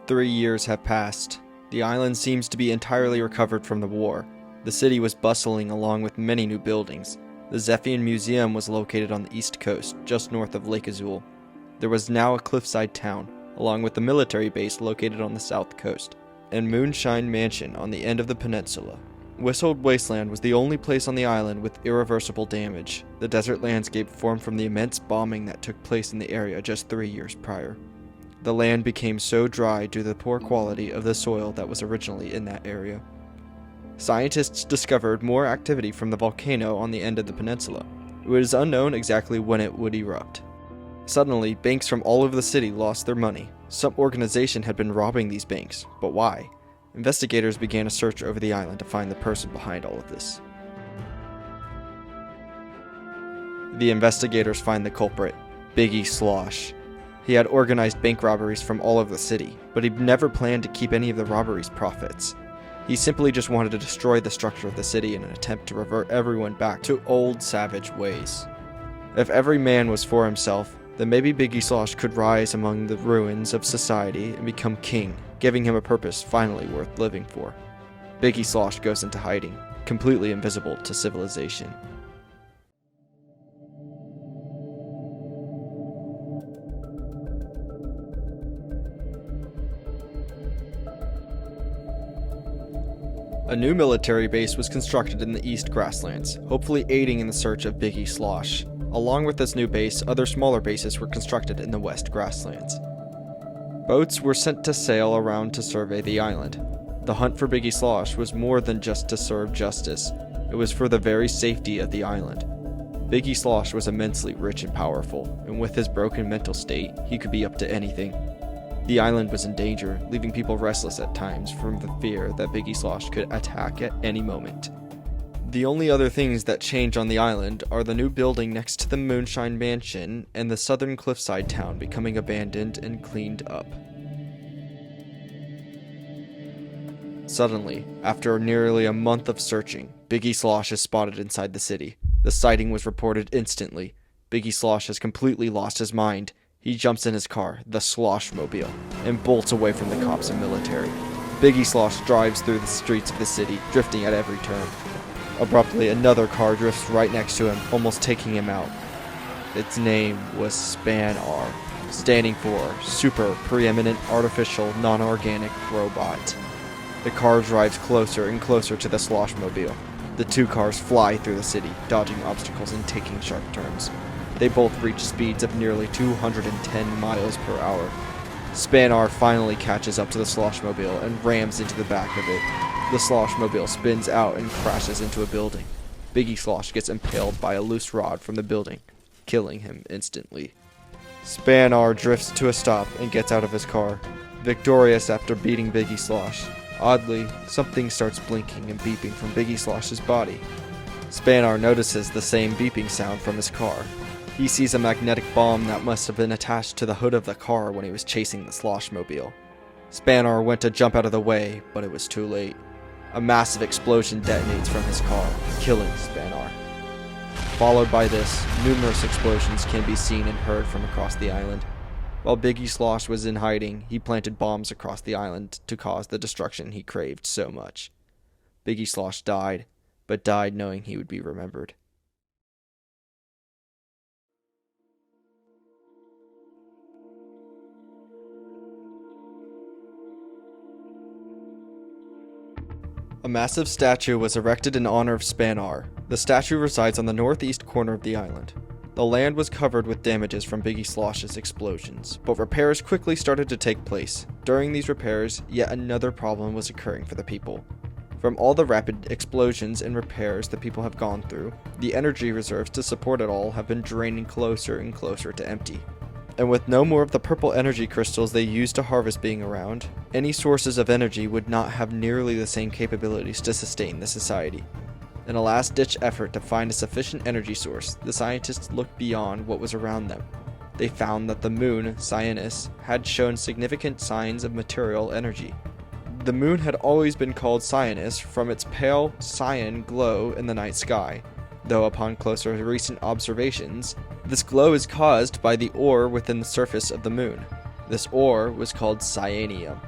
3 years have passed. The island seems to be entirely recovered from the war. The city was bustling along with many new buildings. The Zephian Museum was located on the east coast, just north of Lake Azul. There was now a cliffside town, along with the military base located on the south coast, and Moonshine Mansion on the end of the peninsula. Whistled Wasteland was the only place on the island with irreversible damage. The desert landscape formed from the immense bombing that took place in the area just 3 years prior. The land became so dry due to the poor quality of the soil that was originally in that area. Scientists discovered more activity from the volcano on the end of the peninsula. It was unknown exactly when it would erupt. Suddenly, banks from all over the city lost their money. Some organization had been robbing these banks, but why? Investigators began a search over the island to find the person behind all of this. The investigators find the culprit, Biggie Slosh. He had organized bank robberies from all over the city, but he'd never planned to keep any of the robberies' profits. He simply just wanted to destroy the structure of the city in an attempt to revert everyone back to old savage ways. If every man was for himself, then maybe Biggie Slosh could rise among the ruins of society and become king, giving him a purpose finally worth living for. Biggie Slosh goes into hiding, completely invisible to civilization. A new military base was constructed in the East Grasslands, hopefully aiding in the search of Biggie Slosh. Along with this new base, other smaller bases were constructed in the West Grasslands. Boats were sent to sail around to survey the island. The hunt for Biggie Slosh was more than just to serve justice. It was for the very safety of the island. Biggie Slosh was immensely rich and powerful, and with his broken mental state, he could be up to anything. The island was in danger, leaving people restless at times from the fear that Biggie Slosh could attack at any moment. The only other things that change on the island are the new building next to the Moonshine Mansion and the southern cliffside town becoming abandoned and cleaned up. Suddenly, after nearly a month of searching, Biggie Slosh is spotted inside the city. The sighting was reported instantly. Biggie Slosh has completely lost his mind. He jumps in his car, the Sloshmobile, and bolts away from the cops and military. Biggie Slosh drives through the streets of the city, drifting at every turn. Abruptly, another car drifts right next to him, almost taking him out. Its name was Span-R, standing for Super Preeminent Artificial Non-Organic Robot. The car drives closer and closer to the Sloshmobile. The two cars fly through the city, dodging obstacles and taking sharp turns. They both reach speeds of nearly 210 miles per hour. Span-R finally catches up to the Sloshmobile and rams into the back of it. The Sloshmobile spins out and crashes into a building. Biggie Slosh gets impaled by a loose rod from the building, killing him instantly. Span-R drifts to a stop and gets out of his car, victorious after beating Biggie Slosh. Oddly, something starts blinking and beeping from Biggie Slosh's body. Span-R notices the same beeping sound from his car. He sees a magnetic bomb that must have been attached to the hood of the car when he was chasing the Sloshmobile. Span-R went to jump out of the way, but it was too late. A massive explosion detonates from his car, killing Span-R. Followed by this, numerous explosions can be seen and heard from across the island. While Biggie Slosh was in hiding, he planted bombs across the island to cause the destruction he craved so much. Biggie Slosh died, but died knowing he would be remembered. A massive statue was erected in honor of Span-R. The statue resides on the northeast corner of the island. The land was covered with damages from Biggie Slosh's explosions, but repairs quickly started to take place. During these repairs, yet another problem was occurring for the people. From all the rapid explosions and repairs the people have gone through, the energy reserves to support it all have been draining closer and closer to empty. And with no more of the purple energy crystals they used to harvest being around, any sources of energy would not have nearly the same capabilities to sustain the society. In a last-ditch effort to find a sufficient energy source, the scientists looked beyond what was around them. They found that the moon, Cyanus, had shown significant signs of material energy. The moon had always been called Cyanus from its pale cyan glow in the night sky, though upon closer recent observations, this glow is caused by the ore within the surface of the moon. This ore was called cyanium.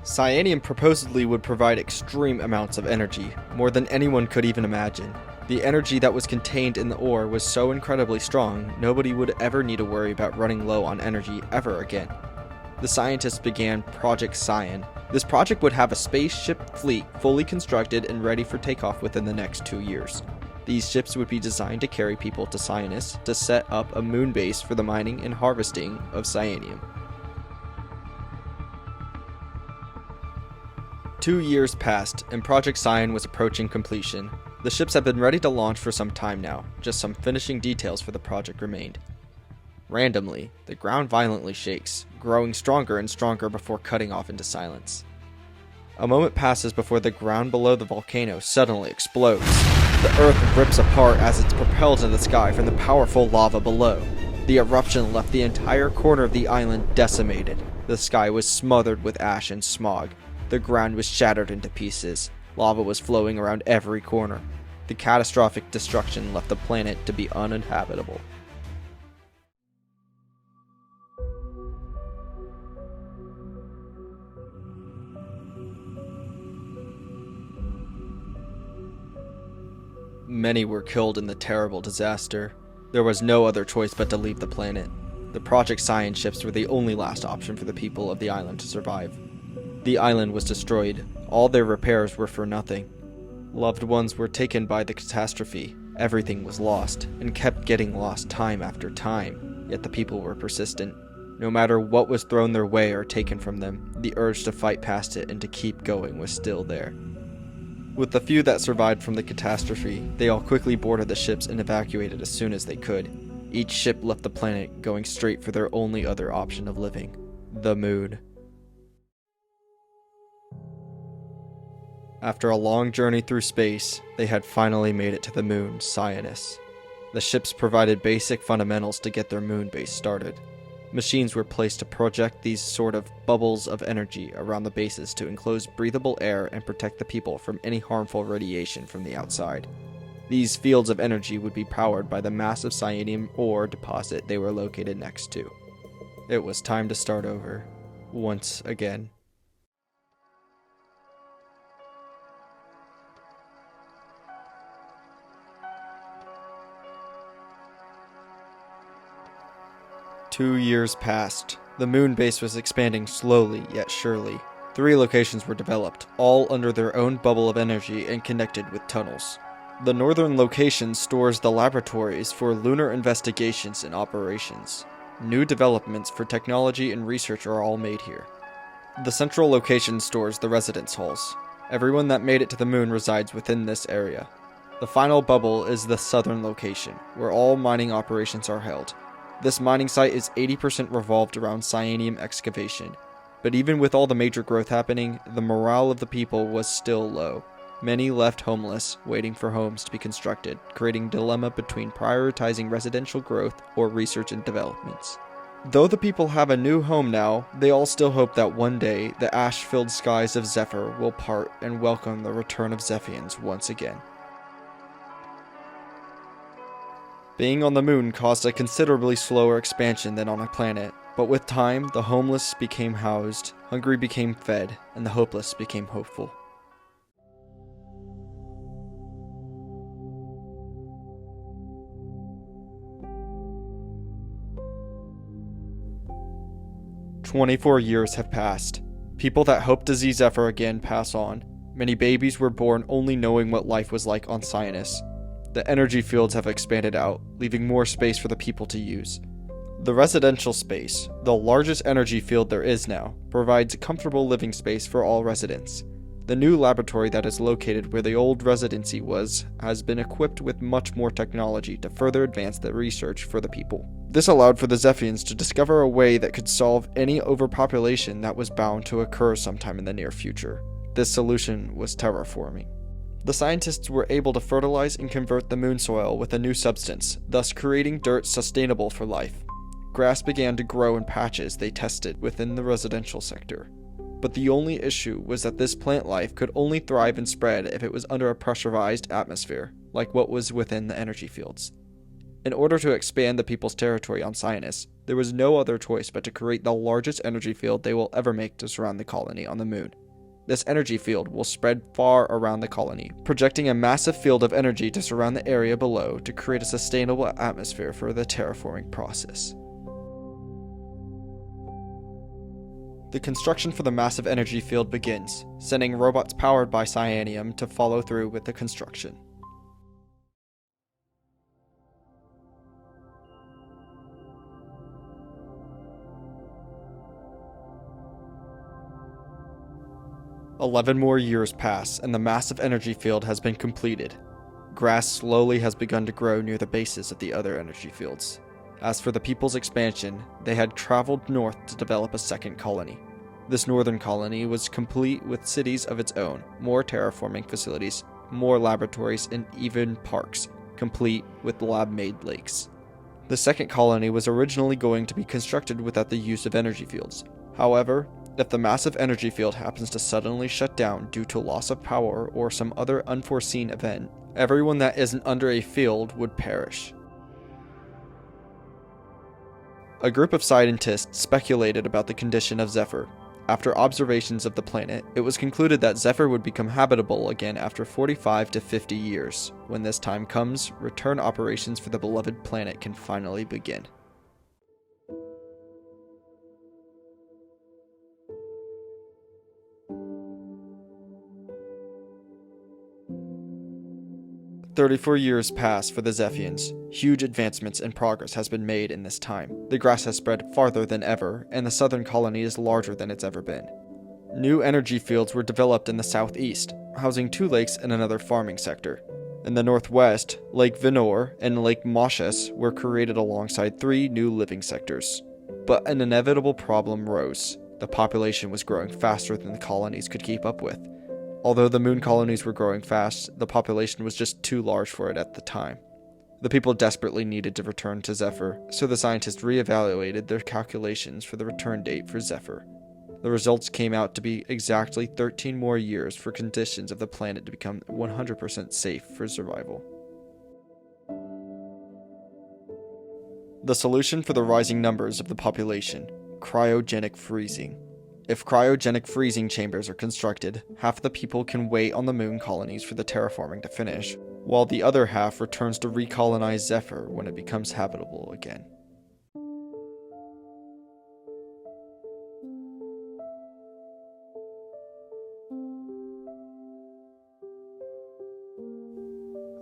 Cyanium supposedly would provide extreme amounts of energy, more than anyone could even imagine. The energy that was contained in the ore was so incredibly strong, nobody would ever need to worry about running low on energy ever again. The scientists began Project Cyan. This project would have a spaceship fleet fully constructed and ready for takeoff within the next 2 years. These ships would be designed to carry people to Cyanus to set up a moon base for the mining and harvesting of cyanium. 2 years passed, and Project Cyan was approaching completion. The ships had been ready to launch for some time now, just some finishing details for the project remained. Randomly, the ground violently shakes, growing stronger and stronger before cutting off into silence. A moment passes before the ground below the volcano suddenly explodes. The earth rips apart as it's propelled into the sky from the powerful lava below. The eruption left the entire corner of the island decimated. The sky was smothered with ash and smog. The ground was shattered into pieces. Lava was flowing around every corner. The catastrophic destruction left the planet to be uninhabitable. Many were killed in the terrible disaster. There was no other choice but to leave the planet. The Project Cyan ships were the only last option for the people of the island to survive. The island was destroyed. All their repairs were for nothing. Loved ones were taken by the catastrophe. Everything was lost, and kept getting lost time after time. Yet the people were persistent. No matter what was thrown their way or taken from them, the urge to fight past it and to keep going was still there. With the few that survived from the catastrophe, they all quickly boarded the ships and evacuated as soon as they could. Each ship left the planet, going straight for their only other option of living, the moon. After a long journey through space, they had finally made it to the moon, Cyanus. The ships provided basic fundamentals to get their moon base started. Machines were placed to project these sort of bubbles of energy around the bases to enclose breathable air and protect the people from any harmful radiation from the outside. These fields of energy would be powered by the massive cyanium ore deposit they were located next to. It was time to start over, once again. Two years passed. The moon base was expanding slowly yet surely. 3 locations were developed, all under their own bubble of energy and connected with tunnels. The northern location stores the laboratories for lunar investigations and operations. New developments for technology and research are all made here. The central location stores the residence halls. Everyone that made it to the moon resides within this area. The final bubble is the southern location, where all mining operations are held. This mining site is 80% revolved around cyanium excavation, but even with all the major growth happening, the morale of the people was still low. Many left homeless, waiting for homes to be constructed, creating a dilemma between prioritizing residential growth or research and developments. Though the people have a new home now, they all still hope that one day the ash-filled skies of Zephyr will part and welcome the return of Zephians once again. Being on the moon caused a considerably slower expansion than on a planet, but with time, the homeless became housed, hungry became fed, and the hopeless became hopeful. "24 years have passed. People that hoped to see Zephyr again pass on. Many babies were born only knowing what life was like on Cyanus. The energy fields have expanded out, leaving more space for the people to use. The residential space, the largest energy field there is now, provides a comfortable living space for all residents. The new laboratory that is located where the old residency was has been equipped with much more technology to further advance the research for the people. This allowed for the Zephians to discover a way that could solve any overpopulation that was bound to occur sometime in the near future. This solution was terraforming. The scientists were able to fertilize and convert the moon soil with a new substance, thus creating dirt sustainable for life. Grass began to grow in patches they tested within the residential sector. But the only issue was that this plant life could only thrive and spread if it was under a pressurized atmosphere, like what was within the energy fields. In order to expand the people's territory on Cyanus, there was no other choice but to create the largest energy field they will ever make to surround the colony on the moon. This energy field will spread far around the colony, projecting a massive field of energy to surround the area below to create a sustainable atmosphere for the terraforming process. The construction for the massive energy field begins, sending robots powered by cyanium to follow through with the construction. "11 more years pass, and the massive energy field has been completed. Grass slowly has begun to grow near the bases of the other energy fields. As for the people's expansion, they had traveled north to develop a second colony. This northern colony was complete with cities of its own, more terraforming facilities, more laboratories, and even parks, complete with lab-made lakes. The second colony was originally going to be constructed without the use of energy fields. However, if the massive energy field happens to suddenly shut down due to loss of power or some other unforeseen event, everyone that isn't under a field would perish. A group of scientists speculated about the condition of Zephyr. After observations of the planet, it was concluded that Zephyr would become habitable again after 45 to 50 years. When this time comes, return operations for the beloved planet can finally begin. "34 years pass for the Zephians. Huge advancements and progress has been made in this time. The grass has spread farther than ever, and the southern colony is larger than it's ever been. New energy fields were developed in the southeast, housing 2 lakes and another farming sector. In the northwest, Lake Vinor and Lake Moshes were created alongside 3 new living sectors. But an inevitable problem rose. The population was growing faster than the colonies could keep up with. Although the moon colonies were growing fast, the population was just too large for it at the time. The people desperately needed to return to Zephyr, so the scientists re-evaluated their calculations for the return date for Zephyr. The results came out to be exactly 13 more years for conditions of the planet to become 100% safe for survival. The solution for the rising numbers of the population: cryogenic freezing. If cryogenic freezing chambers are constructed, half the people can wait on the moon colonies for the terraforming to finish, while the other half returns to recolonize Zephyr when it becomes habitable again.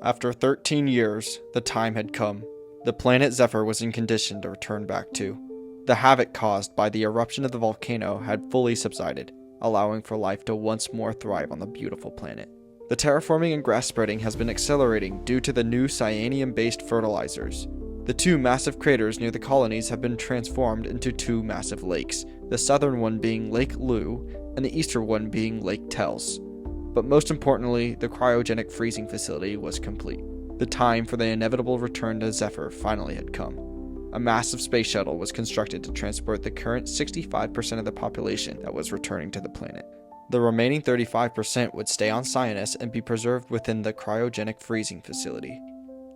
After 13 years, the time had come. The planet Zephyr was in condition to return back to. The havoc caused by the eruption of the volcano had fully subsided, allowing for life to once more thrive on the beautiful planet. The terraforming and grass spreading has been accelerating due to the new cyanium-based fertilizers. The 2 massive craters near the colonies have been transformed into 2 massive lakes, the southern one being Lake Lu and the eastern one being Lake Tels. But most importantly, the cryogenic freezing facility was complete. The time for the inevitable return to Zephyr finally had come. A massive space shuttle was constructed to transport the current 65% of the population that was returning to the planet. The remaining 35% would stay on Cyanus and be preserved within the cryogenic freezing facility.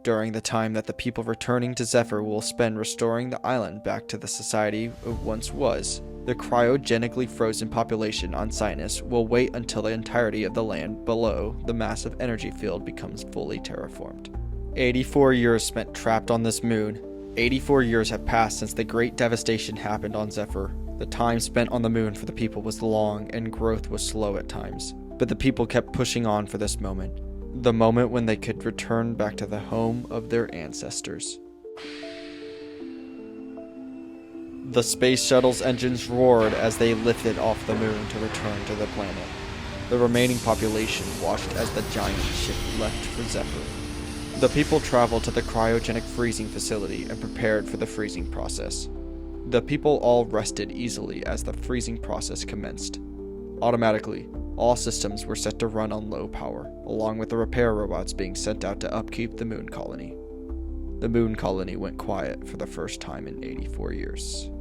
During the time that the people returning to Zephyr will spend restoring the island back to the society it once was, the cryogenically frozen population on Cyanus will wait until the entirety of the land below the massive energy field becomes fully terraformed. 84 years spent trapped on this moon. 84 years have passed since the great devastation happened on Zephyr. The time spent on the moon for the people was long and growth was slow at times, but the people kept pushing on for this moment. The moment when they could return back to the home of their ancestors. The space shuttle's engines roared as they lifted off the moon to return to the planet. The remaining population watched as the giant ship left for Zephyr. The people traveled to the cryogenic freezing facility and prepared for the freezing process. The people all rested easily as the freezing process commenced. Automatically, all systems were set to run on low power, along with the repair robots being sent out to upkeep the moon colony. The moon colony went quiet for the first time in 84 years.